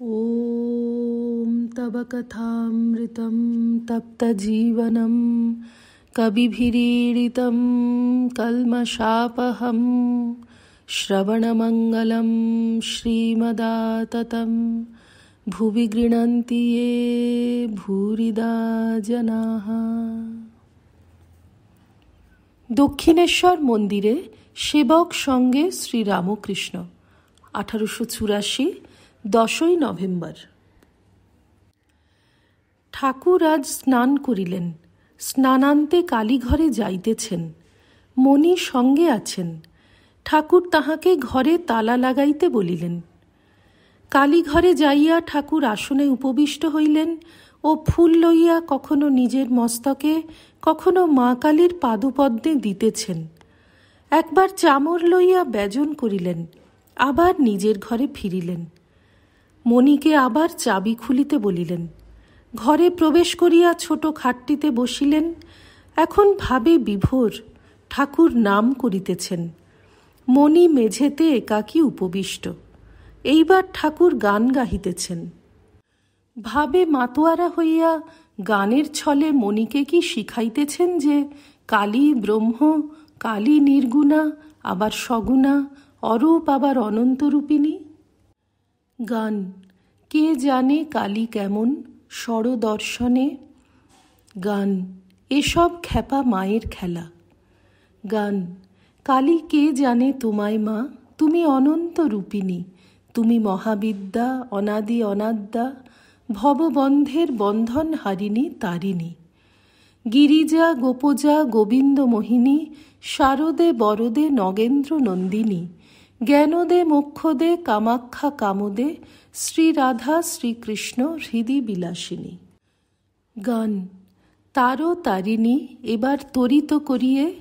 ॐ तव कथामृतं तप्तजीवनं कविभिरीडितं कल्मषापहं श्रवणमङ्गलं श्रीमदाततं भुवि गृह्णन्ति ये भूरिदा जनाः। দক্ষিণেশ্বর মন্দিরে সেবক সঙ্গে শ্রীরামকৃষ্ণ 1884 10ই নভেম্বর। ঠাকুর আজ স্নান করিলেন, স্নানান্তে কালীঘরে যাইতেছেন। মণি সঙ্গে আছেন। ঠাকুর তাহাকে ঘরে তালা লাগাইতে বলিলেন। কালীঘরে যাইয়া ঠাকুর আসনে উপবিষ্ট হইলেন ও ফুল লইয়া কখনো নিজের মস্তকে কখনো মা কালীর পাদপদ্মে দিতেছেন। একবার চামর লইয়া ব্যজন করিলেন, আবার নিজের ঘরে ফিরিলেন। মণিকে আবার চাবি খুলিতে বলিলেন। ঘরে প্রবেশ করিয়া ছোট খাটটিতে বসিলেন। এখন ভাবে বিভোর, ঠাকুর নাম করিতেছেন। মণি মেঝেতে একাকী উপবিষ্ট। এইবার ঠাকুর গান গাহিতেছেন। ভাবে মাতোয়ারা হইয়া গানের ছলে মণিকে কি শিখাইতেছেন যে কালী ব্রহ্ম, কালী নির্গুণা, আবার সগুণা, অরূপ আবার অনন্তরূপিণী। গান কে জানে কালী কেমন স্বরদর্শনে। গান এসব খ্যাপা মায়ের খেলা। গান কালী কে জানে তোমায় মা, তুমি অনন্ত রূপিণী, তুমি মহাবিদ্যা, অনাদি অনাদ্যা, ভববন্ধের বন্ধন হারিণী তারিণী। গিরিজা গোপজা গোবিন্দ মোহিনী, শারদে বরদে নগেন্দ্র নন্দিনী, জ্ঞানদে মোক্ষদে কামাখ্যা কামদে, শ্রীরাধা শ্রীকৃষ্ণ হৃদি বিলাসিনী। গান তারো তারিণী এবার তরিত করিয়ে,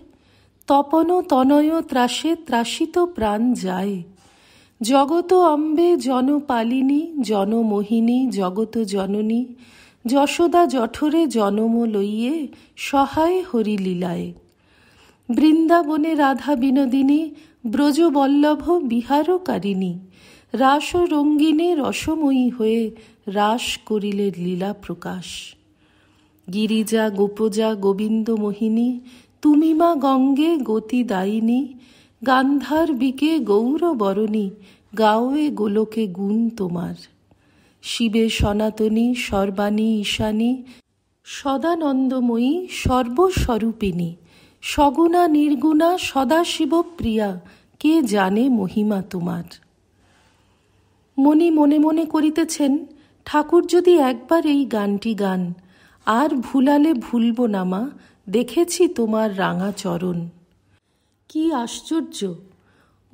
তপন তনয় ত্রাসে ত্রাসিত প্রাণ যায়। জগত অম্বে জনপালিনী, জনমোহিনী জগত জননী, যশোদা জঠরে জনম লইয়ে, সহায় হরিলীলায়। বৃন্দাবনে রাধা বিনোদিনী, ব্রজবল্লভ বিহারকারিণী, রাসরঙ্গিনী রসময়ী হয়ে রাস করিলে লীলা প্রকাশ। গিরিজা গোপজা গোবিন্দ মোহিনী, তুমি মা গঙ্গে গতিদায়িনী, গান্ধারবিকে গৌরবরণী, গাওয়ে গোলকে গুণ তোমার। শিবে সনাতনী সর্বাণী ঈশানী, সদানন্দময়ী সর্বস্বরূপিণী, সগুণা নির্গুণা সদাশিব প্রিয়া, কে জানে মহিমা তোমার। মণি মনে মনে করিতেছেন, ঠাকুর যদি একবার এই গানটি গান, আর ভুলালে ভুলব না মা, দেখেছি তোমার রাঙা চরণ। কি আশ্চর্য!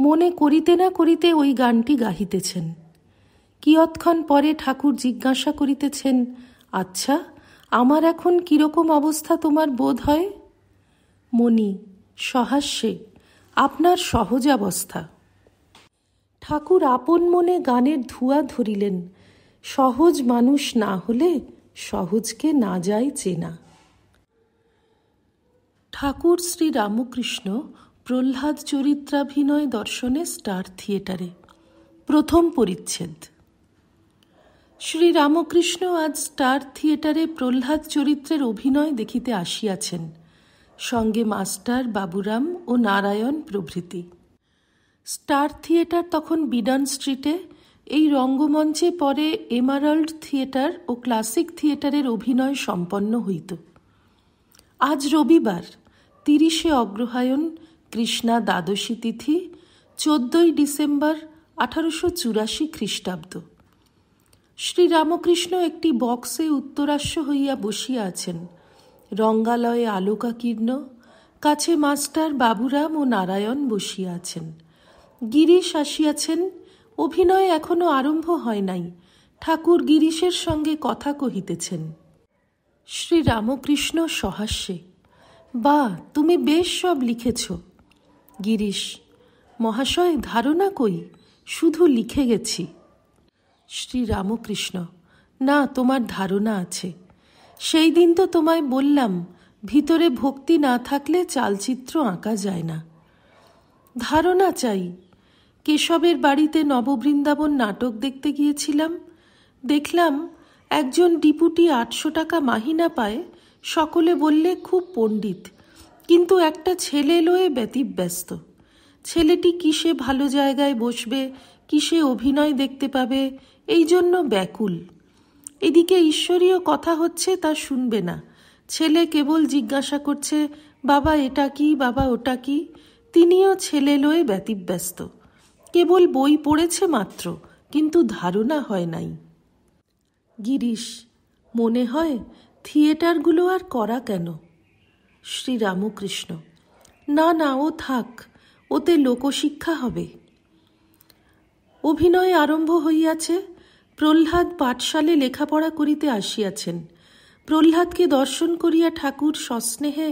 মনে করিতে না করিতে ওই গানটি গাহিতেছেন। কিয়ৎক্ষণ পরে ঠাকুর জিজ্ঞাসা করিতেছেন, আচ্ছা, আমার এখন কিরকম অবস্থা তোমার বোধ হয়? মণি সহাস্যে, আপনার সহজাবস্থা। ঠাকুর আপন মনে গানের ধুয়া ধরিলেন। সহজ মানুষ না হলে সহজকে না যায় চেনা। ঠাকুর শ্রী রামকৃষ্ণ প্রহ্লাদ চরিত্রাভিনয় দর্শনে স্টার থিয়েটারে। প্রথম পরিচ্ছেদ। শ্রী রামকৃষ্ণ আজ স্টার থিয়েটারে প্রহ্লাদ চরিত্রের অভিনয় দেখিতে আসিয়াছেন, সঙ্গে মাস্টার বাবুরাম ও নারায়ণ প্রভৃতি। স্টার থিয়েটার তখন বিডন স্ট্রিটে। এই রঙ্গমঞ্চে পরে এমারাল্ড থিয়েটার ও ক্লাসিক থিয়েটারের অভিনয় সম্পন্ন হইত। আজ রবিবার 30শে অগ্রহায়ণ, কৃষ্ণা দ্বাদশী তিথি, 14ই ডিসেম্বর 1884 খ্রিস্টাব্দ। শ্রীরামকৃষ্ণ একটি বক্সে উত্তরাস্য হইয়া বসিয়া আছেন। রঙ্গালয়ে আলোকাকীর্ণ। কাছে মাস্টার বাবুরাম ও নারায়ণ বসিয়া আছেন। গিরিশ আসিয়াছেন। অভিনয় এখনো আরম্ভ হয় নাই। ঠাকুর গিরিশের সঙ্গে কথা কহিতেছেন। শ্রীরামকৃষ্ণ সহাস্যে, বা তুমি বেশ সব লিখেছ। গিরিশ, মহাশয় ধারণা কই, শুধু লিখে গেছি। শ্রীরামকৃষ্ণ, না, তোমার ধারণা আছে। সেই দিন তো তোমায় বললাম, ভিতরে ভক্তি না থাকলে চালচিত্র আঁকা যায় না। ধারণা চাই। কেশবের বাড়িতে নববৃন্দাবন নাটক দেখতে গিয়েছিলাম। দেখলাম একজন ডিপুটি 800 টাকা মাহিনা পায়, সকলে বললে খুব পণ্ডিত, কিন্তু একটা ছেলে লয়ে ব্যতিব্যস্ত। ছেলেটি কিসে ভালো জায়গায় বসবে, কিসে অভিনয় দেখতে পাবে, এই জন্য ব্যাকুল। এদিকে ঈশ্বরীয় কথা হচ্ছে, তা শুনবে না। ছেলে কেবল জিজ্ঞাসা করছে, বাবা এটা কি, বাবা ওটা কি। তিনিও ছেলে লয়ে ব্যতিব্যস্ত। কেবল বই পড়েছে মাত্র, কিন্তু ধারণা হয় নাই। গিরিশ: মনে হয় থিয়েটারগুলো আর করা কেন? শ্রীরামকৃষ্ণ: না না, ও থাক, ওতে লোকশিক্ষা হবে। অভিনয় আরম্ভ হইয়াছে। প্রহ্লাদ পাঠশালে লেখাপড়া করিতে আসিয়াছেন। প্রহ্লাদকে দর্শন করিয়া ঠাকুর সস্নেহে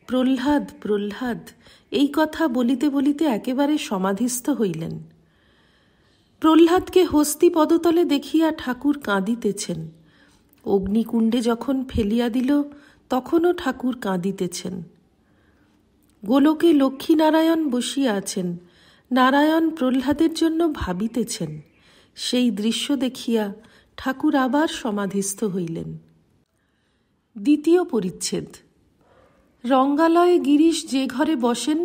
প্রহ্লাদ প্রহ্লাদ এই কথা বলিতে বলিতে একেবারে সমাধিস্থ হইলেন। প্রহ্লাদকে হস্তি পদতলে দেখিয়া ঠাকুর কাঁদিতেছেন। অগ্নিকুণ্ডে যখন ফেলিয়া দিল, তখনও ঠাকুর কাঁদিতেছেন। গোলকে লক্ষ্মীনারায়ণ বসিয়া আছেন। নারায়ণ প্রহ্লাদের জন্য ভাবিতেছেন। সেই দৃশ্য দেখিয়া ঠাকুর আবার সমাধিস্থ হইলেন। দ্বিতীয় পরিচ্ছেদ। রঙ্গালয়ে গিরিশ যে ঘরে বসেন,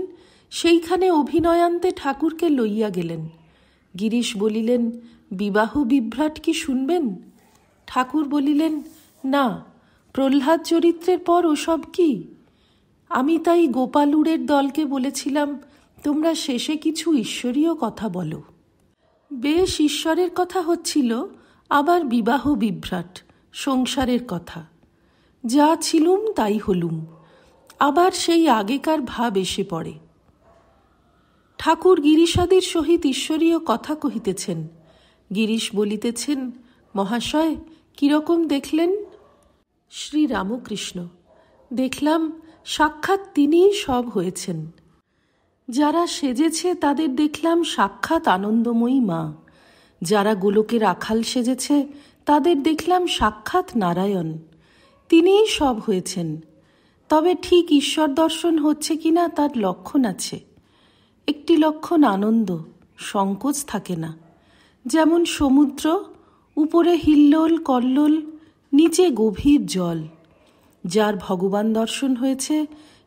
সেইখানে অভিনয়ান্তে ঠাকুরকে লইয়া গেলেন। গিরিশ বলিলেন, বিবাহ বিভ্রাট কি শুনবেন? ঠাকুর বলিলেন, না, প্রহ্লাদ চরিত্রের পর ওসব কি? আমি তাই গোপালুরের দলকে বলেছিলাম, তোমরা শেষে কিছু ঈশ্বরীয় কথা বলো। বেশ ঈশ্বরের কথা হচ্ছিল, আবার বিবাহ বিভ্রাট, সংসারের কথা। যা ছিলুম তাই হলুম, আবার সেই আগেকার ভাব এসে পড়ে। ঠাকুর গিরিশাদির সহিত ঈশ্বরীয় কথা কহিতেছেন। গিরিশ বলিতেছেন, মহাশয়, কিরকম দেখলেন? শ্রীরামকৃষ্ণ: দেখলাম সাক্ষাৎ তিনিই সব হয়েছেন। যারা সেজেছে তাদের দেখলাম সাক্ষাৎ আনন্দময়ী মা। যারা গোলকে রাখাল সেজেছে তাদের দেখলাম সাক্ষাৎ নারায়ণ। তিনিই সব হয়েছেন। তবে ঠিক ঈশ্বর দর্শন হচ্ছে কিনা তার লক্ষণ আছে। একটি লক্ষণ আনন্দ, সংকোচ থাকে না। যেমন সমুদ্র, উপরে হিল্লোল কল্লোল, নিচে গভীর জল। যার ভগবান দর্শন হয়েছে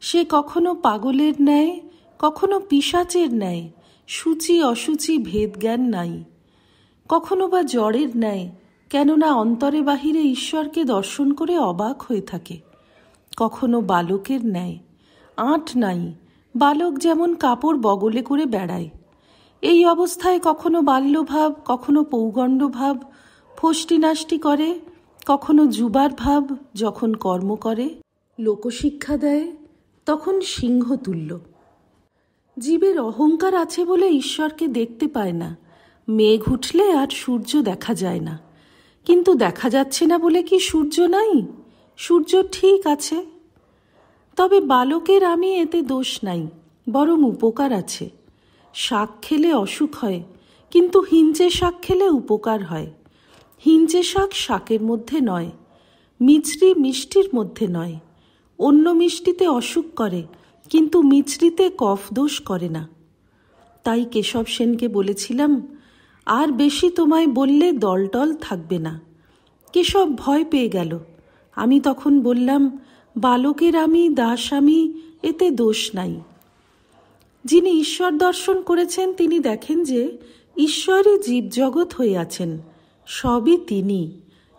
সে কখনো পাগলের ন্যায়, কখনো পিশাচের ন্যায় সূচি অসুচি ভেদ জ্ঞান নাই, কখনো বা জড়ের ন্যায়, কেননা অন্তরে বাহিরে ঈশ্বরকে দর্শন করে অবাক হয়ে থাকে। কখনো বালকের ন্যায়, আঁট নাই, বালক যেমন কাপড় বগলে করে বেড়ায়। এই অবস্থায় কখনো বাল্যভাব, কখনো পৌগণ্ডভাব ফষ্টিনাষ্টি করে, কখনো যুবার ভাব যখন কর্ম করে, লোকশিক্ষা দেয়, তখন সিংহতুল্য। জীবের অহংকার আছে বলে ঈশ্বরকে দেখতে পায় না। মেঘ উঠলে আর সূর্য দেখা যায় না। কিন্তু দেখা যাচ্ছে না বলে কি সূর্য নাই? সূর্য ঠিক আছে। তবে বালকের আমি এতে দোষ নাই, বরং উপকার আছে। শাক খেলে অসুখ হয়, কিন্তু হিঞ্চে শাক খেলে উপকার হয়। হিঞ্চে শাক শাকের মধ্যে নয়, মিছরি মিষ্টির মধ্যে নয়। অন্য মিষ্টিতে অসুখ করে, কিন্তু মিছরিতে কফ দোষ করে না। তাই কেশব সেনকে বলেছিলাম, আর বেশি তোমায় বললে দলটল থাকবে না। কেশব ভয় পেয়ে গেল। আমি তখন বললাম, বালকের আমি, দাস আমি, এতে দোষ নাই। যিনি ঈশ্বর দর্শন করেছেন তিনি দেখেন যে ঈশ্বরই জীবজগৎ হয়ে আছেন, সবই তিনি।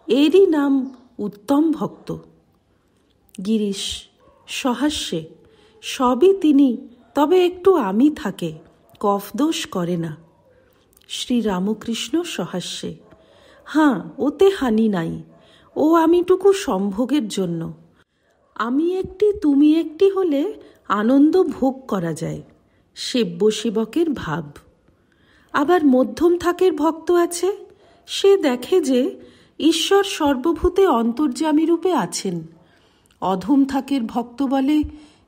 এরই নাম উত্তম ভক্ত। গিরিশ সহাস্যে, সবই তিনি, তবে একটু আমি থাকে, কফ দোষ করে না। শ্রীরামকৃষ্ণ সহাস্যে, হাঁ, ওতে হানি নাই। ও আমিটুকু সম্ভোগের জন্য। আমি একটি তুমি একটি হলে আনন্দ ভোগ করা যায়, সেব্য সেবকের ভাব। আবার মধ্যম থাকের ভক্ত আছে, সে দেখে যে ঈশ্বর সর্বভূতে অন্তর্যামী রূপে আছেন। অধম থাকের ভক্ত বলে,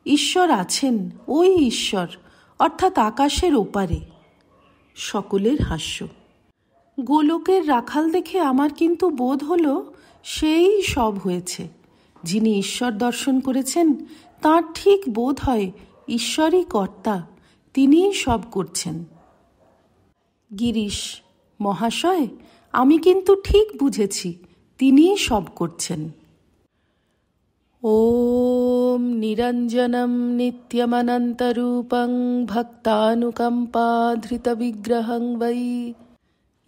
ঈশ্বর আছেন, ওই ঈশ্বর, অর্থাৎ আকাশের ওপারে। সকলের হাস্য। গোলকের রাখাল দেখে আমার কিন্তু বোধ হলো সেই সব হয়েছে। যিনি ঈশ্বর দর্শন করেছেন তাঁর ঠিক বোধ হয় ঈশ্বরই কর্তা, তিনিই সব করছেন। গিরিশ মহাশয়, আমি কিন্তু ঠিক বুঝেছি, তিনিই সব করছেন। ওম নিরঞ্জনম নিত্যমনন্তরূপং ভক্তানুকম্পাধৃতবিগ্রহং বৈ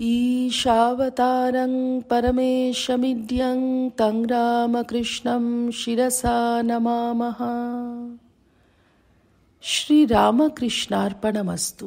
ঈশাবতারং পরমেশমিড্যং তং রামকৃষ্ণং শিরসা নমামঃ। শ্রীরামকৃষ্ণার্পণমস্তু।